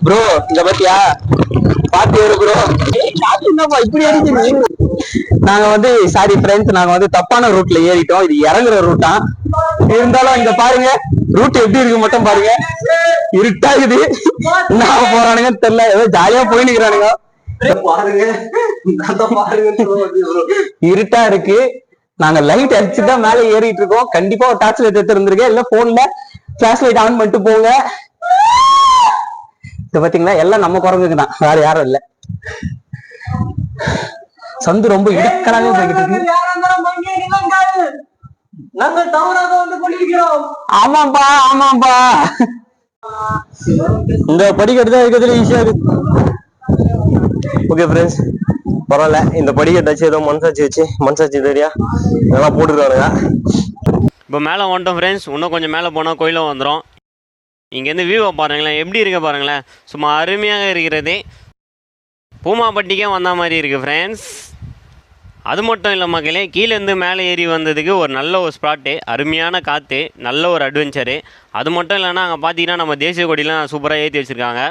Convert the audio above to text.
Bro இங்க பாத்தியா பாத்து ஏறு ப்ரோ. என்னப்பா இப்படி அடிக்குது. நாங்க வந்து சாரி ஃப்ரெண்ட்ஸ், நாங்க வந்து தப்பான ரூட்ல ஏறிட்டோம். இது இறங்குற ரூட்டா இருந்தாலும் இங்க பாருங்க ரூட் எப்படி இருக்கு மட்டும் பாருங்க. இருட்டாகுது, என்ன போறானுங்கன்னு தெரியல. ஏதோ ஜாலியா போய் நிக்கிறானுங்க பாருங்க. இருட்டா இருக்கு. நாங்க லைட் அடிச்சுதான் மேல ஏறிட்டு இருக்கோம். கண்டிப்பா ஒரு டார்ச் லைட் எடுத்து இருந்திருக்கேன், இல்ல போன்ல பிளாஷ் லைட் ஆன் பண்ணிட்டு போங்க. இது பாத்தீங்கன்னா எல்லாம் நம்ம குரங்குக்கு தான், வேற யாரும் இல்ல. சந்து ரொம்ப இடுக்கலாவே போய்கிட்டு இருக்கு. நாங்கள் தவறாக வந்து கொண்டிருக்கிறோம். ஆமாப்பா ஆமாப்பா, இந்த படிக்கட்டு தான் இருக்கிறதுல ஈஸியா இருக்கு. ஓகே ஃப்ரெண்ட்ஸ், பரவாயில்ல. இந்த படிக்கட்டு வச்சு ஏதோ மனசாட்சி வச்சு மனசாட்சி தெரியா இதெல்லாம் போட்டுருக்கானுங்க. இப்போ மேலே வந்துட்டோம் ஃப்ரெண்ட்ஸ். இன்னும் கொஞ்சம் மேலே போனால் கோயிலும் வந்துடும். இங்கேருந்து வியூவை பாருங்களேன், எப்படி இருக்க பாருங்களேன். சும்மா அருமையாக இருக்கிறது. பூமாப்பட்டிக்கே வந்த மாதிரி இருக்குது ஃப்ரெண்ட்ஸ். அது மட்டும் இல்லை மக்களே, கீழேருந்து மேலே ஏறி வந்ததுக்கு ஒரு நல்ல ஒரு ஸ்பாட்டு, அருமையான காற்று, நல்ல ஒரு அட்வென்ச்சரு. அது மட்டும் இல்லைன்னா அங்கே பார்த்தீங்கன்னா நம்ம தேசிய கொடியெலாம் சூப்பராக ஏற்றி வச்சுருக்காங்க.